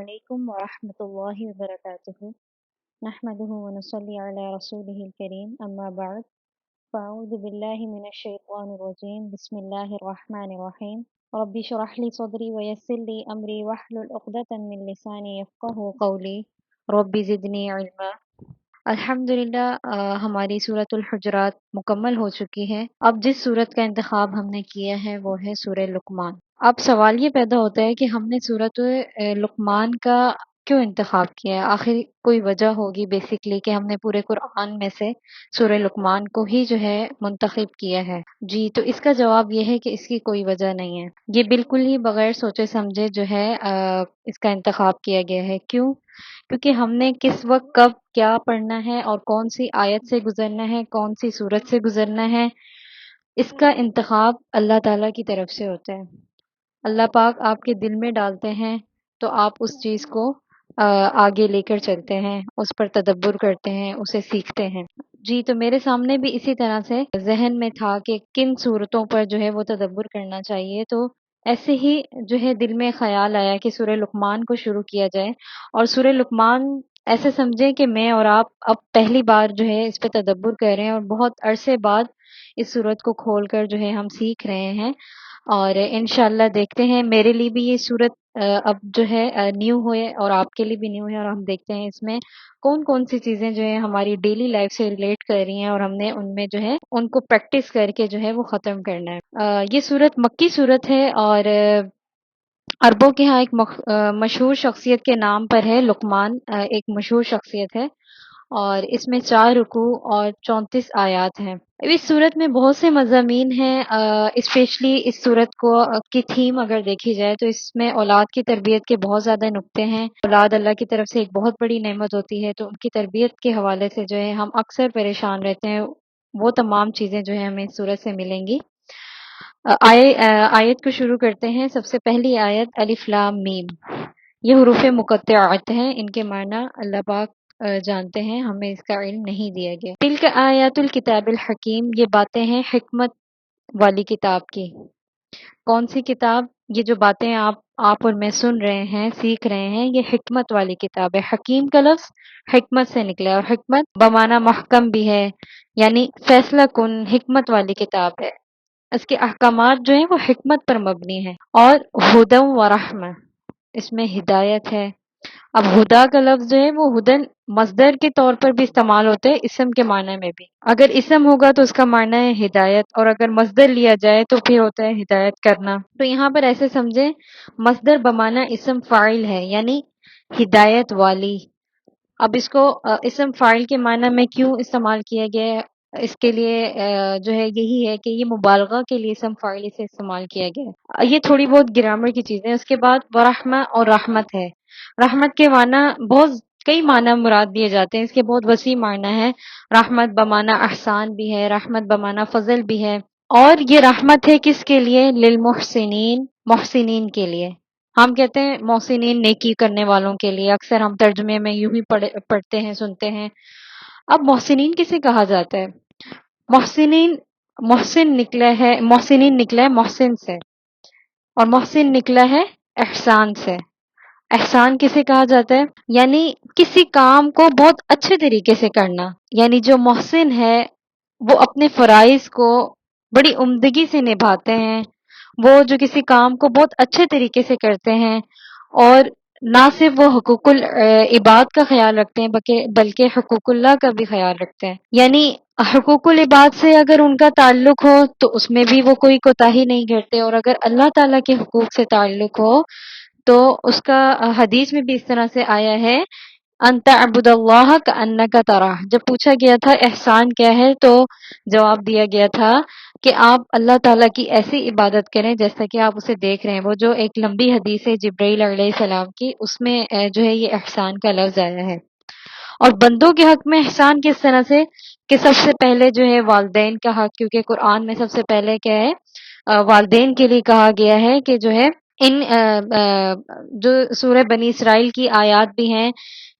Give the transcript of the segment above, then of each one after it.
علیکم ورحمۃ اللہ وبرکاتہ نحمده ونصلي على رسوله الكريم اما بعد فاعوذ باللہ من الشیطان الرجیم بسم اللہ الرحمن الرحیم رب اشرح لي صدری ويسر لي امری واحلل عقدۃ من لسانی یفقهوا قولی رب زدنی علما۔ الحمدللہ ہماری سورۃ الحجرات مکمل ہو چکی ہے۔ اب جس سورت کا انتخاب ہم نے کیا ہے وہ ہے سورہ لقمان۔ اب سوال یہ پیدا ہوتا ہے کہ ہم نے سورۃ لقمان کا کیوں انتخاب کیا ہے؟ آخر کوئی وجہ ہوگی بیسیکلی کہ ہم نے پورے قرآن میں سے سورہ لقمان کو ہی جو ہے منتخب کیا ہے۔ جی تو اس کا جواب یہ ہے کہ اس کی کوئی وجہ نہیں ہے، یہ بالکل ہی بغیر سوچے سمجھے جو ہے اس کا انتخاب کیا گیا ہے۔ کیوں؟ کیونکہ ہم نے کس وقت کب کیا پڑھنا ہے اور کون سی آیت سے گزرنا ہے، کون سی صورت سے گزرنا ہے، اس کا انتخاب اللہ تعالیٰ کی طرف سے ہوتا ہے۔ اللہ پاک آپ کے دل میں ڈالتے ہیں تو آپ اس چیز کو آگے لے کر چلتے ہیں، اس پر تدبر کرتے ہیں، اسے سیکھتے ہیں۔ جی تو میرے سامنے بھی اسی طرح سے ذہن میں تھا کہ کن صورتوں پر جو ہے وہ تدبر کرنا چاہیے، تو ایسے ہی جو ہے دل میں خیال آیا کہ سورہ لقمان کو شروع کیا جائے۔ اور سورہ لقمان ایسے سمجھیں کہ میں اور آپ اب پہلی بار جو ہے اس پہ تدبر کر رہے ہیں اور بہت عرصے بعد اس صورت کو کھول کر جو ہے ہم سیکھ رہے ہیں، اور انشاءاللہ دیکھتے ہیں میرے لیے بھی یہ صورت اب جو ہے نیو ہوئے اور آپ کے لیے بھی نیو ہے، اور ہم دیکھتے ہیں اس میں کون کون سی چیزیں جو ہے ہماری ڈیلی لائف سے ریلیٹ کر رہی ہیں اور ہم نے ان میں جو ہے ان کو پریکٹس کر کے جو ہے وہ ختم کرنا ہے۔ یہ صورت مکی صورت ہے اور عربوں کے ہاں ایک مشہور شخصیت کے نام پر ہے۔ لقمان ایک مشہور شخصیت ہے اور اس میں 4 رکوع اور 34 آیات ہیں۔ اس صورت میں بہت سے مضامین ہیں، اسپیشلی اس صورت کو کی تھیم اگر دیکھی جائے تو اس میں اولاد کی تربیت کے بہت زیادہ نقطے ہیں۔ اولاد اللہ کی طرف سے ایک بہت بڑی نعمت ہوتی ہے، تو ان کی تربیت کے حوالے سے جو ہے ہم اکثر پریشان رہتے ہیں، وہ تمام چیزیں جو ہے ہمیں اس صورت سے ملیں گی۔ آیت کو شروع کرتے ہیں۔ سب سے پہلی آیت الف لام میم، یہ حروف مقطعات ہیں، ان کے معنی اللہ پاک جانتے ہیں، ہمیں اس کا علم نہیں دیا گیا۔ تلک آیات الکتاب الحکیم، یہ باتیں ہیں حکمت والی کتاب کی۔ کون سی کتاب؟ یہ جو باتیں آپ اور میں سن رہے ہیں، سیکھ رہے ہیں، یہ حکمت والی کتاب ہے۔ حکیم کا لفظ حکمت سے نکلا ہے، اور حکمت بمعنی محکم بھی ہے، یعنی فیصلہ کن حکمت والی کتاب ہے۔ اس کے احکامات جو ہیں وہ حکمت پر مبنی ہیں۔ اور ہدی و رحمہ، اس میں ہدایت ہے۔ اب ہدا کا لفظ جو ہے وہ ہدن مصدر کے طور پر بھی استعمال ہوتے ہیں، اسم کے معنی میں بھی۔ اگر اسم ہوگا تو اس کا معنی ہے ہدایت، اور اگر مصدر لیا جائے تو پھر ہوتا ہے ہدایت کرنا۔ تو یہاں پر ایسے سمجھیں مصدر بمعنی اسم فاعل ہے، یعنی ہدایت والی۔ اب اس کو اسم فاعل کے معنی میں کیوں استعمال کیا گیا ہے؟ اس کے لیے جو ہے یہی ہے کہ یہ مبالغہ کے لیے اسم فاعل سے استعمال کیا گیا ہے۔ یہ تھوڑی بہت گرامر کی چیزیں۔ اس کے بعد ورحمہ اور رحمت ہے۔ رحمت کے معنی بہت کئی معنی مراد دیے جاتے ہیں، اس کے بہت وسیع معنی ہے۔ رحمت بمعنی احسان بھی ہے، رحمت بمعنی فضل بھی ہے۔ اور یہ رحمت ہے کس کے لیے؟ للمحسنین، محسنین کے لیے۔ ہم کہتے ہیں محسنین نیکی کرنے والوں کے لیے، اکثر ہم ترجمے میں یوں ہی پڑھتے ہیں، سنتے ہیں۔ اب محسنین کسے کہا جاتا ہے؟ محسنین، محسن نکلا ہے، محسنین نکلا ہے محسن سے، اور محسن نکلا ہے احسان سے۔ احسان کسے کہا جاتا ہے؟ یعنی کسی کام کو بہت اچھے طریقے سے کرنا، یعنی جو محسن ہے وہ اپنے فرائض کو بڑی عمدگی سے نبھاتے ہیں، وہ جو کسی کام کو بہت اچھے طریقے سے کرتے ہیں، اور نہ صرف وہ حقوق العباد کا خیال رکھتے ہیں بلکہ حقوق اللہ کا بھی خیال رکھتے ہیں۔ یعنی حقوق العباد سے اگر ان کا تعلق ہو تو اس میں بھی وہ کوئی کوتاہی نہیں کرتے، اور اگر اللہ تعالیٰ کے حقوق سے تعلق ہو تو اس کا حدیث میں بھی اس طرح سے آیا ہے ان تعبد اللہ کأنک تراہ۔ جب پوچھا گیا تھا احسان کیا ہے تو جواب دیا گیا تھا کہ آپ اللہ تعالیٰ کی ایسی عبادت کریں جیسا کہ آپ اسے دیکھ رہے ہیں۔ وہ جو ایک لمبی حدیث ہے جبرائیل علیہ السلام کی، اس میں جو ہے یہ احسان کا لفظ آیا ہے۔ اور بندوں کے حق میں احسان کس طرح سے؟ کہ سب سے پہلے جو ہے والدین کا حق، کیونکہ قرآن میں سب سے پہلے کیا ہے؟ والدین کے لیے کہا گیا ہے کہ جو ہے ان جو سورہ بنی اسرائیل کی آیات بھی ہیں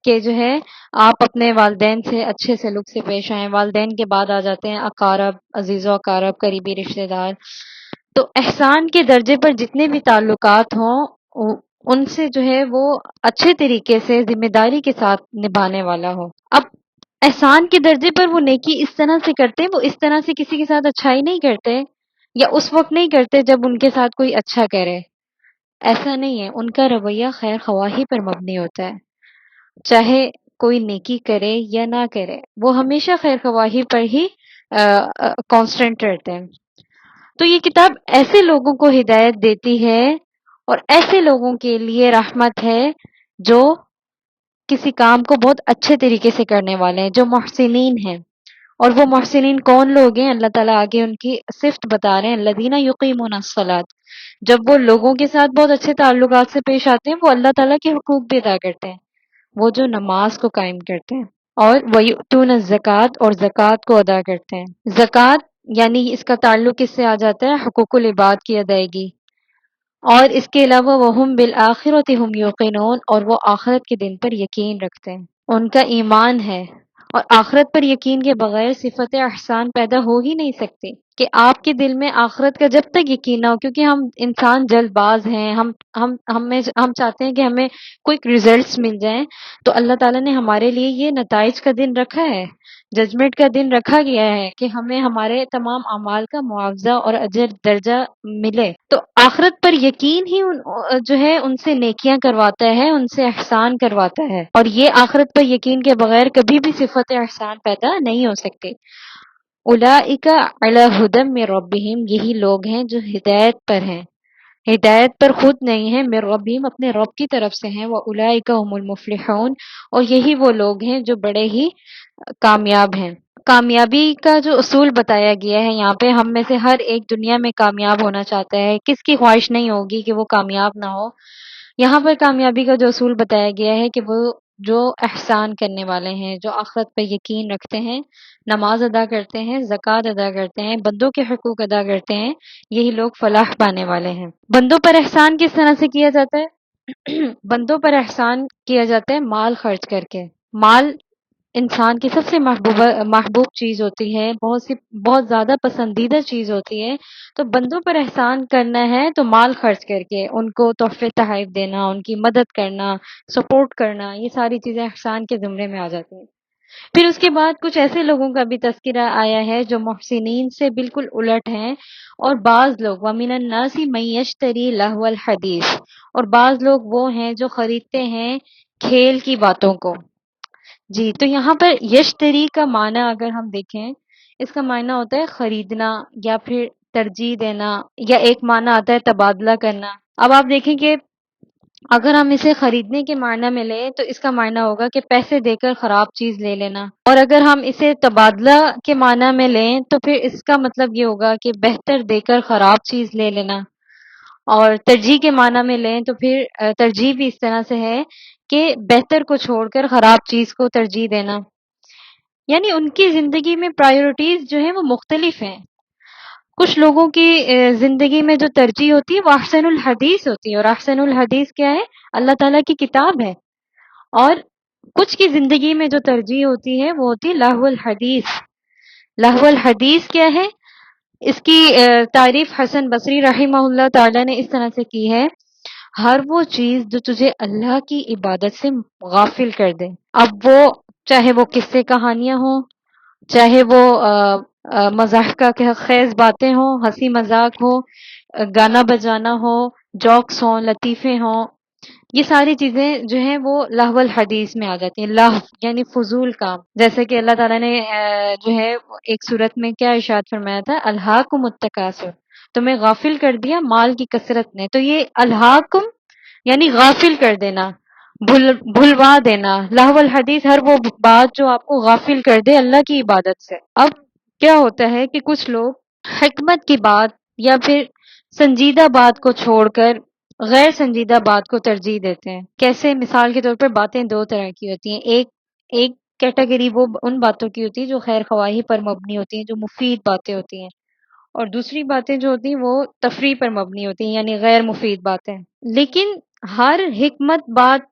کہ جو ہے آپ اپنے والدین سے اچھے سلوک سے پیش آئیں۔ والدین کے بعد آ جاتے ہیں اقارب، عزیز و اقارب، قریبی رشتہ دار۔ تو احسان کے درجے پر جتنے بھی تعلقات ہوں ان سے جو ہے وہ اچھے طریقے سے ذمہ داری کے ساتھ نبھانے والا ہو۔ اب احسان کے درجے پر وہ نیکی اس طرح سے کرتے ہیں، وہ اس طرح سے کسی کے ساتھ اچھائی نہیں کرتے یا اس وقت نہیں کرتے جب ان کے ساتھ کوئی اچھا کرے، ایسا نہیں ہے۔ ان کا رویہ خیر خواہی پر مبنی ہوتا ہے، چاہے کوئی نیکی کرے یا نہ کرے، وہ ہمیشہ خیر خواہی پر ہی کانسٹنٹ رہتے ہیں۔ تو یہ کتاب ایسے لوگوں کو ہدایت دیتی ہے اور ایسے لوگوں کے لیے رحمت ہے جو کسی کام کو بہت اچھے طریقے سے کرنے والے ہیں، جو محسنین ہیں۔ اور وہ محسنین کون لوگ ہیں؟ اللہ تعالیٰ آگے ان کی صفت بتا رہے ہیں، الذین یقیمون الصلاۃ، جب وہ لوگوں کے ساتھ بہت اچھے تعلقات سے پیش آتے ہیں، وہ اللہ تعالیٰ کے حقوق بھی ادا کرتے ہیں، وہ جو نماز کو قائم کرتے ہیں، اور وَيُؤْتُونَ الزَّكَاةَ، اور زکوٰۃ کو ادا کرتے ہیں۔ زکوٰۃ یعنی اس کا تعلق کس سے آ جاتا ہے؟ حقوق العباد کی ادائیگی، اور اس کے علاوہ وَهُمْ بِالْآخِرَةِ هُمْ يُوقِنُونَ، اور وہ آخرت کے دن پر یقین رکھتے ہیں، ان کا ایمان ہے۔ اور آخرت پر یقین کے بغیر صفت احسان پیدا ہو ہی نہیں سکتی، کہ آپ کے دل میں آخرت کا جب تک یقین نہ ہو، کیونکہ ہم انسان جلد باز ہیں، ہم چاہتے ہیں کہ ہمیں کوئک ریزلٹس مل جائیں، تو اللہ تعالیٰ نے ہمارے لیے یہ نتائج کا دن رکھا ہے، ججمنٹ کا دن رکھا گیا ہے کہ ہمیں ہمارے تمام اعمال کا معاوضہ اور اجر درجہ ملے۔ تو آخرت پر یقین ہی جو ہے ان سے نیکیاں کرواتا ہے، ان سے احسان کرواتا ہے، اور یہ آخرت پر یقین کے بغیر کبھی بھی صفت احسان پیدا نہیں ہو سکتی۔ اولئک علی ھدی من ربہم، یہی لوگ ہیں جو ہدایت پر ہیں، ہدایت پر خود نہیں ہیں، من ربہم اپنے رب کی طرف سے ہیں، واولئک ھم المفلحون، اور یہی وہ لوگ ہیں جو بڑے ہی کامیاب ہیں۔ کامیابی کا جو اصول بتایا گیا ہے یہاں پہ، ہم میں سے ہر ایک دنیا میں کامیاب ہونا چاہتا ہے، کس کی خواہش نہیں ہوگی کہ وہ کامیاب نہ ہو۔ یہاں پر کامیابی کا جو اصول بتایا گیا ہے کہ وہ جو احسان کرنے والے ہیں، جو آخرت پہ یقین رکھتے ہیں، نماز ادا کرتے ہیں، زکوٰۃ ادا کرتے ہیں، بندوں کے حقوق ادا کرتے ہیں، یہی لوگ فلاح پانے والے ہیں۔ بندوں پر احسان کس طرح سے کیا جاتا ہے؟ بندوں پر احسان کیا جاتا ہے مال خرچ کر کے۔ مال انسان کی سب سے محبوب چیز ہوتی ہے، بہت زیادہ پسندیدہ چیز ہوتی ہے، تو بندوں پر احسان کرنا ہے تو مال خرچ کر کے ان کو تحفے تحائف دینا، ان کی مدد کرنا، سپورٹ کرنا، یہ ساری چیزیں احسان کے زمرے میں آ جاتی ہیں۔ پھر اس کے بعد کچھ ایسے لوگوں کا بھی تذکرہ آیا ہے جو محسنین سے بالکل الٹ ہیں، اور بعض لوگ وَمِنَ النَّاسِ مَن يَشْتَرِي لَهْوَ الْحَدِيثِ، اور بعض لوگ وہ ہیں جو خریدتے ہیں کھیل کی باتوں کو۔ جی، تو یہاں پر یشتری کا معنی اگر ہم دیکھیں، اس کا معنی ہوتا ہے خریدنا یا پھر ترجیح دینا، یا ایک معنی آتا ہے تبادلہ کرنا۔ اب آپ دیکھیں کہ اگر ہم اسے خریدنے کے معنی میں لیں تو اس کا معنی ہوگا کہ پیسے دے کر خراب چیز لے لینا، اور اگر ہم اسے تبادلہ کے معنی میں لیں تو پھر اس کا مطلب یہ ہوگا کہ بہتر دے کر خراب چیز لے لینا، اور ترجیح کے معنی میں لیں تو پھر ترجیح بھی اس طرح سے ہے کہ بہتر کو چھوڑ کر خراب چیز کو ترجیح دینا، یعنی ان کی زندگی میں پرائیورٹیز جو ہیں وہ مختلف ہیں۔ کچھ لوگوں کی زندگی میں جو ترجیح ہوتی ہے وہ احسن الحدیث ہوتی ہے، اور احسن الحدیث کیا ہے؟ اللہ تعالیٰ کی کتاب ہے۔ اور کچھ کی زندگی میں جو ترجیح ہوتی ہے وہ ہوتی ہے لہو الحدیث۔ لہو الحدیث کیا ہے؟ اس کی تعریف حسن بصری رحمہ اللہ تعالیٰ نے اس طرح سے کی ہے، ہر وہ چیز جو تجھے اللہ کی عبادت سے غافل کر دے، اب وہ چاہے وہ قصے کہانیاں ہوں، چاہے وہ مزاح کا خیز باتیں ہوں، ہنسی مذاق ہو، گانا بجانا ہو، جوکس ہوں، لطیفے ہوں، یہ ساری چیزیں جو ہیں وہ لہو الحدیث میں آ جاتی ہیں۔ لہو یعنی فضول کام، جیسے کہ اللہ تعالیٰ نے جو ہے ایک صورت میں کیا ارشاد فرمایا تھا، الہاکم التکاثر، تمہیں غافل کر دیا مال کی کثرت نے۔ تو یہ الہاکم یعنی غافل کر دینا، بھلوا دینا۔ لہو الحدیث ہر وہ بات جو آپ کو غافل کر دے اللہ کی عبادت سے۔ اب کیا ہوتا ہے کہ کچھ لوگ حکمت کی بات یا پھر سنجیدہ بات کو چھوڑ کر غیر سنجیدہ بات کو ترجیح دیتے ہیں۔ کیسے؟ مثال کے طور پر باتیں دو طرح کی ہوتی ہیں، ایک کیٹیگری وہ ان باتوں کی ہوتی ہے جو خیر خواہی پر مبنی ہوتی ہیں، جو مفید باتیں ہوتی ہیں، اور دوسری باتیں جو ہوتی ہیں وہ تفریح پر مبنی ہوتی ہیں، یعنی غیر مفید باتیں۔ لیکن ہر حکمت بات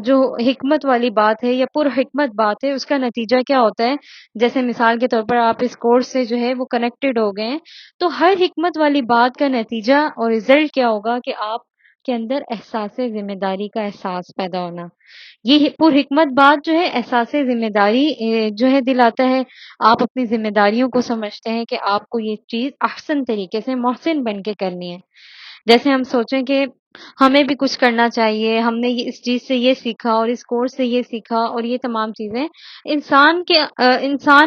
جو حکمت والی بات ہے یا پر حکمت بات ہے، اس کا نتیجہ کیا ہوتا ہے؟ جیسے مثال کے طور پر آپ اس کورس سے جو ہے وہ کنیکٹڈ ہو گئے ہیں، تو ہر حکمت والی بات کا نتیجہ اور رزلٹ کیا ہوگا کہ آپ کے اندر احساس ذمہ داری کا احساس پیدا ہونا. یہ پر حکمت بات جو ہے احساس ذمہ داری جو ہے دلاتا ہے. آپ اپنی ذمہ داریوں کو سمجھتے ہیں کہ آپ کو یہ چیز احسن طریقے سے محسن بن کے کرنی ہے. جیسے ہم سوچیں کہ ہمیں بھی کچھ کرنا چاہیے، ہم نے اس چیز سے یہ سیکھا اور اس کورس سے یہ سیکھا اور یہ تمام چیزیں انسان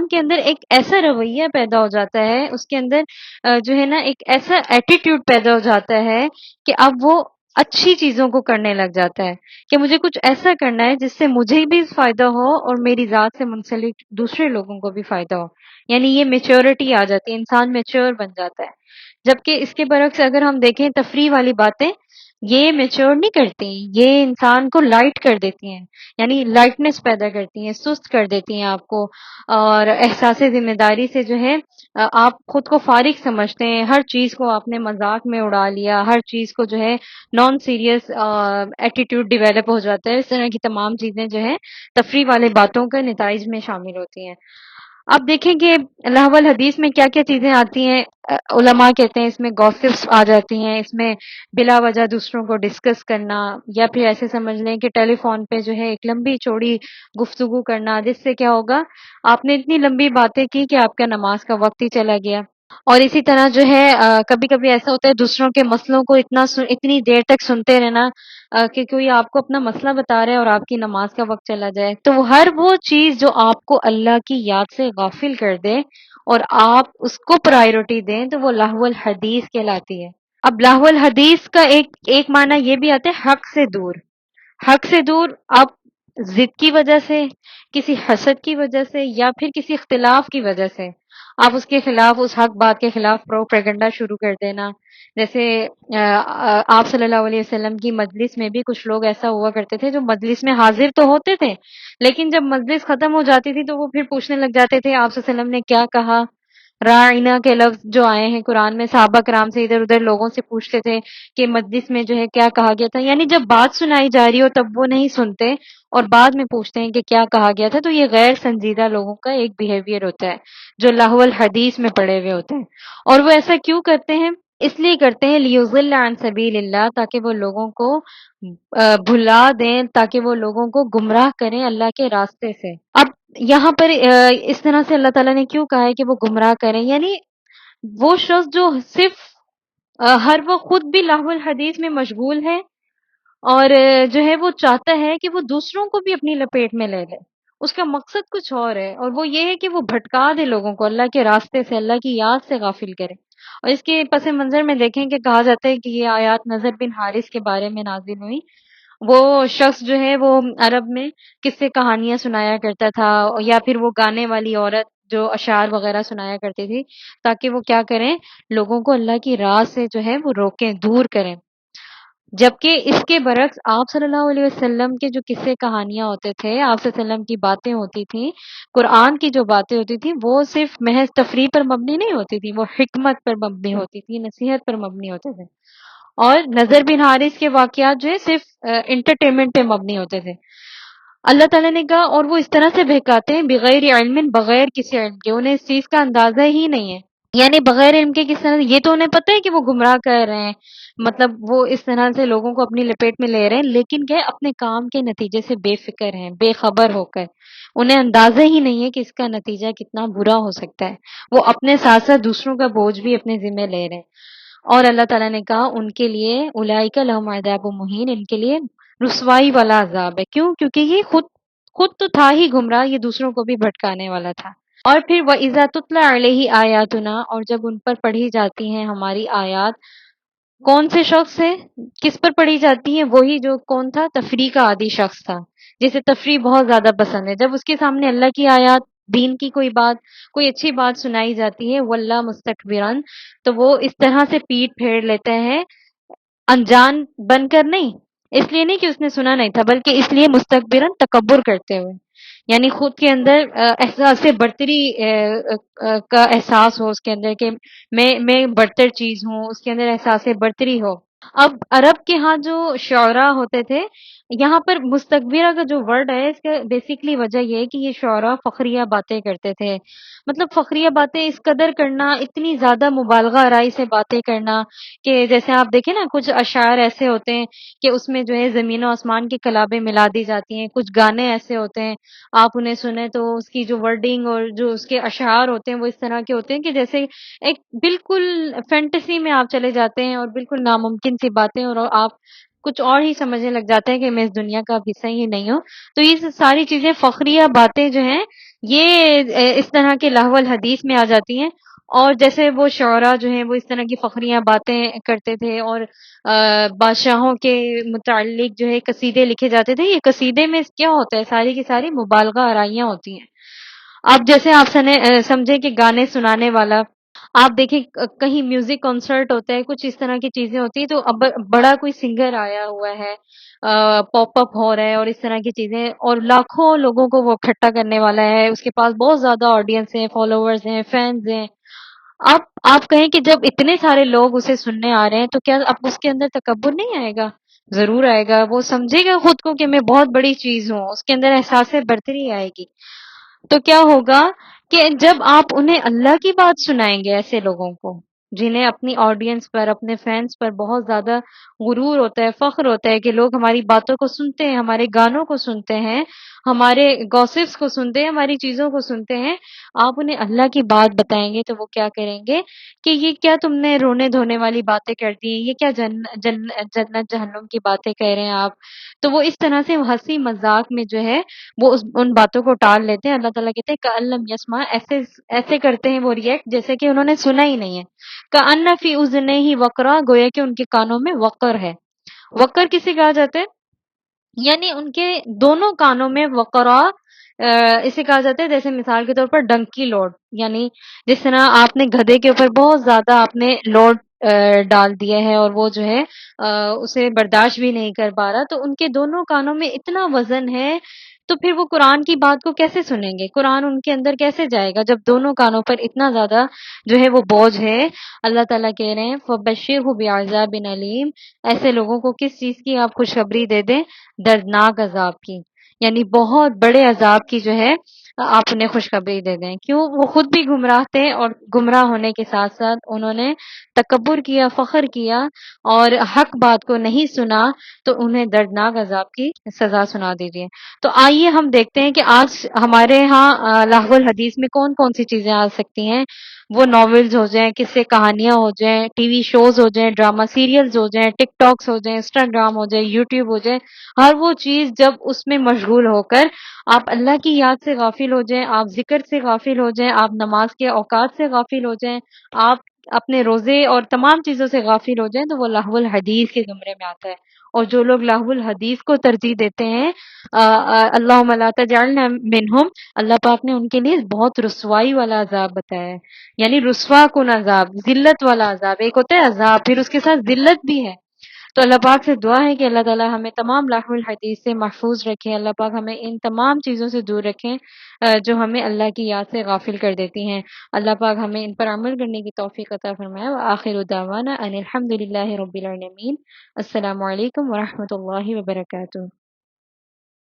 کے اندر ایک ایسا رویہ پیدا ہو جاتا ہے، اس کے اندر جو ہے نا ایک ایسا ایٹیٹیوڈ پیدا ہو جاتا ہے کہ اب وہ اچھی چیزوں کو کرنے لگ جاتا ہے کہ مجھے کچھ ایسا کرنا ہے جس سے مجھے بھی فائدہ ہو اور میری ذات سے منسلک دوسرے لوگوں کو بھی فائدہ ہو. یعنی یہ میچورٹی آ جاتی ہے، انسان میچور بن جاتا ہے. جبکہ اس کے برعکس اگر ہم دیکھیں تفریح والی باتیں یہ میچور نہیں کرتی، یہ انسان کو لائٹ کر دیتی ہیں، یعنی لائٹنس پیدا کرتی ہیں، سست کر دیتی ہیں آپ کو. اور احساس ذمہ داری سے جو ہے آپ خود کو فارغ سمجھتے ہیں، ہر چیز کو آپ نے مذاق میں اڑا لیا، ہر چیز کو جو ہے نان سیریس ایٹیٹیوڈ ڈیولپ ہو جاتا ہے. اس طرح کی تمام چیزیں جو ہے تفریح والے باتوں کے نتائج میں شامل ہوتی ہیں. آپ دیکھیں کہ لہو الحدیث میں کیا کیا چیزیں آتی ہیں. علماء کہتے ہیں اس میں گوسپس آ جاتی ہیں، اس میں بلا وجہ دوسروں کو ڈسکس کرنا، یا پھر ایسے سمجھ لیں کہ ٹیلی فون پہ جو ہے ایک لمبی چوڑی گفتگو کرنا، جس سے کیا ہوگا آپ نے اتنی لمبی باتیں کی کہ آپ کا نماز کا وقت ہی چلا گیا. اور اسی طرح جو ہے کبھی کبھی ایسا ہوتا ہے دوسروں کے مسئلوں کو اتنی دیر تک سنتے رہنا کہ کوئی آپ کو اپنا مسئلہ بتا رہا ہے اور آپ کی نماز کا وقت چلا جائے. تو وہ چیز جو آپ کو اللہ کی یاد سے غافل کر دے اور آپ اس کو پرائیورٹی دیں تو وہ لہو الحدیث کہلاتی ہے. اب لہو الحدیث کا ایک معنی یہ بھی آتا ہے حق سے دور. حق سے دور آپ ضد کی وجہ سے، کسی حسد کی وجہ سے، یا پھر کسی اختلاف کی وجہ سے آپ اس کے خلاف، اس حق بات کے خلاف پروپیگنڈا شروع کر دینا. جیسے آپ صلی اللہ علیہ وسلم کی مجلس میں بھی کچھ لوگ ایسا ہوا کرتے تھے جو مجلس میں حاضر تو ہوتے تھے، لیکن جب مجلس ختم ہو جاتی تھی تو وہ پھر پوچھنے لگ جاتے تھے آپ صلی اللہ علیہ وسلم نے کیا کہا. رائنا کے لفظ جو آئے ہیں قرآن میں، صحابہ کرام سے ادھر ادھر لوگوں سے پوچھتے تھے کہ مجلس میں جو ہے کیا کہا گیا تھا. یعنی جب بات سنائی جا رہی ہو تب وہ نہیں سنتے اور بعد میں پوچھتے ہیں کہ کیا کہا گیا تھا. تو یہ غیر سنجیدہ لوگوں کا ایک بیہیویئر ہوتا ہے جو لہو الحدیث میں پڑے ہوئے ہوتے ہیں. اور وہ ایسا کیوں کرتے ہیں؟ اس لیے کرتے ہیں لیضل عن سبیل اللہ، تاکہ وہ لوگوں کو بھلا دیں، تاکہ وہ لوگوں کو گمراہ کریں اللہ کے راستے سے. اب یہاں پر اس طرح سے اللہ تعالیٰ نے کیوں کہا ہے کہ وہ گمراہ کریں؟ یعنی وہ شخص جو صرف ہر وہ خود بھی لہو الحدیث میں مشغول ہے اور جو ہے وہ چاہتا ہے کہ وہ دوسروں کو بھی اپنی لپیٹ میں لے لے. اس کا مقصد کچھ اور ہے، اور وہ یہ ہے کہ وہ بھٹکا دے لوگوں کو اللہ کے راستے سے، اللہ کی یاد سے غافل کرے. اور اس کے پس منظر میں دیکھیں کہ کہا جاتا ہے کہ یہ آیات نضر بن حارث کے بارے میں نازل ہوئی. وہ شخص جو ہے وہ عرب میں کس سے کہانیاں سنایا کرتا تھا، یا پھر وہ گانے والی عورت جو اشعار وغیرہ سنایا کرتی تھی، تاکہ وہ کیا کریں، لوگوں کو اللہ کی راہ سے جو ہے وہ روکیں، دور کریں. جبکہ اس کے برعکس آپ صلی اللہ علیہ وسلم کے جو قصے کہانیاں ہوتے تھے، آپ صلی اللہ علیہ وسلم کی باتیں ہوتی تھیں، قرآن کی جو باتیں ہوتی تھیں، وہ صرف محض تفریح پر مبنی نہیں ہوتی تھی، وہ حکمت پر مبنی ہوتی تھی، نصیحت پر مبنی ہوتے تھے. اور نظر بن حارث کے واقعات جو ہے صرف انٹرٹینمنٹ پہ مبنی ہوتے تھے. اللہ تعالیٰ نے کہا اور وہ اس طرح سے بہکاتے ہیں بغیر علم، بغیر کسی علم کے، انہیں اس چیز کا اندازہ ہی نہیں ہے. یعنی بغیر علم کے کس طرح، یہ تو انہیں پتہ ہے کہ وہ گمراہ کر رہے ہیں، مطلب وہ اس طرح سے لوگوں کو اپنی لپیٹ میں لے رہے ہیں، لیکن کہ اپنے کام کے نتیجے سے بے فکر ہیں، بے خبر ہو کر. انہیں اندازہ ہی نہیں ہے کہ اس کا نتیجہ کتنا برا ہو سکتا ہے. وہ اپنے ساتھ ساتھ دوسروں کا بوجھ بھی اپنے ذمہ لے رہے ہیں. اور اللہ تعالیٰ نے کہا ان کے لیے اولئک لہم عذاب مہین، ان کے لیے رسوائی والا عذاب ہے. کیوں؟ کیونکہ یہ خود تو تھا ہی گمراہ، یہ دوسروں کو بھی بھٹکانے والا تھا. اور پھر وَإِذَا تُتْلَى عَلَيْهِ آیاتنا، اور جب ان پر پڑھی جاتی ہیں ہماری آیات. کون سے شخص ہے؟ کس پر پڑھی جاتی ہیں؟ وہی جو کون تھا؟ تفریح کا عادی شخص تھا، جسے تفریح بہت زیادہ پسند ہے. جب اس کے سامنے اللہ کی آیات، دین کی کوئی بات، کوئی اچھی بات سنائی جاتی ہے، واللہ مستکبرن، تو وہ اس طرح سے پیٹ پھیر لیتا ہے، انجان بن کر نہیں، اس لیے نہیں کہ اس نے سنا نہیں تھا، بلکہ اس لیے مستکبرن، تکبر کرتے ہوئے. یعنی خود کے اندر احساس برتری کا احساس ہو اس کے اندر کہ میں برتر چیز ہوں، اس کے اندر احساس برتری ہو. اب عرب کے ہاں جو شعراء ہوتے تھے یہاں پر مستکبرہ کا جو ورڈ ہے اس کا بیسیکلی وجہ یہ ہے کہ یہ شعراء فخریہ باتیں کرتے تھے. مطلب فخریہ باتیں اس قدر کرنا، اتنی زیادہ مبالغہ آرائی سے باتیں کرنا کہ جیسے آپ دیکھیں نا کچھ اشعار ایسے ہوتے ہیں کہ اس میں جو ہے زمین و آسمان کی کلابیں ملا دی جاتی ہیں. کچھ گانے ایسے ہوتے ہیں آپ انہیں سنیں تو اس کی جو ورڈنگ اور جو اس کے اشعار ہوتے ہیں وہ اس طرح کے ہوتے ہیں کہ جیسے ایک بالکل فینٹیسی میں آپ چلے جاتے ہیں اور بالکل ناممکن سی باتیں، اور آپ کچھ اور ہی سمجھنے لگ جاتے ہیں کہ میں اس دنیا کا اب حصہ ہی نہیں ہوں. تو یہ ساری چیزیں فخریہ باتیں جو ہیں یہ اس طرح کے لہو الحدیث میں آ جاتی ہیں. اور جیسے وہ شعراء جو ہیں وہ اس طرح کی فخریہ باتیں کرتے تھے اور بادشاہوں کے متعلق جو ہے قصیدے لکھے جاتے تھے. یہ قصیدے میں کیا ہوتا ہے، ساری کی ساری مبالغہ آرائیاں ہوتی ہیں. اب جیسے آپ سمجھے کہ گانے سنانے والا، آپ دیکھیں کہیں میوزک کنسرٹ ہوتا ہے، کچھ اس طرح کی چیزیں ہوتی ہیں تو اب بڑا کوئی سنگر آیا ہوا ہے، پاپ اپ ہو رہا ہے اور اس طرح کی چیزیں، اور لاکھوں لوگوں کو وہ اکٹھا کرنے والا ہے، اس کے پاس بہت زیادہ آڈینس ہیں، فالوورز ہیں، فینز ہیں. آپ کہیں کہ جب اتنے سارے لوگ اسے سننے آ رہے ہیں تو کیا اب اس کے اندر تکبر نہیں آئے گا؟ ضرور آئے گا. وہ سمجھے گا خود کو کہ میں بہت بڑی چیز ہوں، اس کے اندر احساس برتری آئے گی. تو کیا ہوگا کہ جب آپ انہیں اللہ کی بات سنائیں گے ایسے لوگوں کو جنہیں اپنی آڈینس پر، اپنے فینس پر بہت زیادہ غرور ہوتا ہے، فخر ہوتا ہے کہ لوگ ہماری باتوں کو سنتے ہیں، ہمارے گانوں کو سنتے ہیں، ہمارے گوسپس کو سنتے ہیں، ہماری چیزوں کو سنتے ہیں، آپ انہیں اللہ کی بات بتائیں گے تو وہ کیا کریں گے کہ یہ کیا تم نے رونے دھونے والی باتیں کر دی، یہ کیا جنت جہنم کی باتیں کہہ رہے ہیں آپ. تو وہ اس طرح سے ہنسی مذاق میں جو ہے وہ ان باتوں کو ٹال لیتے ہیں. اللہ تعالیٰ کہتے ہیں کَأَلَّمْ يَسْمَعْ، ایسے کرتے ہیں وہ ریئیکٹ جیسے کہ انہوں نے سنا ہی نہیں ہے. کَأَنَّ فِي أُذُنَيْهِ وَقْرًا، گویا کہ ان کے کانوں میں وقر ہے. وقر کسے کہا جاتا ہے؟ یعنی ان کے دونوں کانوں میں وقرا، اسے کہا جاتا ہے جیسے مثال کے طور پر ڈنکی لوڈ، یعنی جس طرح آپ نے گدھے کے اوپر بہت زیادہ آپ نے لوڈ ڈال دیا ہے اور وہ جو ہے اسے برداشت بھی نہیں کر پا رہا، تو ان کے دونوں کانوں میں اتنا وزن ہے تو پھر وہ قرآن کی بات کو کیسے سنیں گے، قرآن ان کے اندر کیسے جائے گا جب دونوں کانوں پر اتنا زیادہ جو ہے وہ بوجھ ہے. اللہ تعالیٰ کہہ رہے ہیں فَبَشِّرْهُ بِعَذَابٍ أَلِيمٍ، ایسے لوگوں کو کس چیز کی آپ خوشخبری دے دیں؟ دردناک عذاب کی، یعنی بہت بڑے عذاب کی جو ہے آپ انہیں خوشخبری دے دیں. کیوں؟ وہ خود بھی گمراہ تھے اور گمراہ ہونے کے ساتھ ساتھ انہوں نے تکبر کیا، فخر کیا اور حق بات کو نہیں سنا، تو انہیں دردناک عذاب کی سزا سنا دیجیے. تو آئیے ہم دیکھتے ہیں کہ آج ہمارے ہاں لہو الحدیث میں کون کون سی چیزیں آ سکتی ہیں. وہ ناولز ہو جائیں، قصے کہانیاں ہو جائیں، ٹی وی شوز ہو جائیں، ڈراما سیریلز ہو جائیں، ٹک ٹاکس ہو جائیں، انسٹاگرام ہو جائے، یوٹیوب ہو جائے. ہر وہ چیز جب اس میں مشغول ہو کر آپ اللہ کی یاد سے غافل ہو جائیں، آپ ذکر سے غافل ہو جائیں، آپ نماز کے اوقات سے غافل ہو جائیں، آپ اپنے روزے اور تمام چیزوں سے غافل ہو جائیں، تو وہ لہو الحدیث کے زمرے میں آتا ہے. اور جو لوگ لہو الحدیث کو ترجیح دیتے ہیں، اللہم لا تجعلنا منہم، اللہ پاک نے ان کے لیے بہت رسوائی والا عذاب بتایا ہے. یعنی رسوا کن عذاب، ذلت والا عذاب. ایک ہوتا ہے عذاب، پھر اس کے ساتھ ذلت بھی ہے. تو اللہ پاک سے دعا ہے کہ اللہ تعالی ہمیں تمام لہو الحدیث سے محفوظ رکھیں. اللہ پاک ہمیں ان تمام چیزوں سے دور رکھیں جو ہمیں اللہ کی یاد سے غافل کر دیتی ہیں. اللہ پاک ہمیں ان پر عمل کرنے کی توفیق عطا فرمائے. وآخر دعوانا ان الحمد للہ رب العالمین. السلام علیکم ورحمۃ اللہ وبرکاتہ.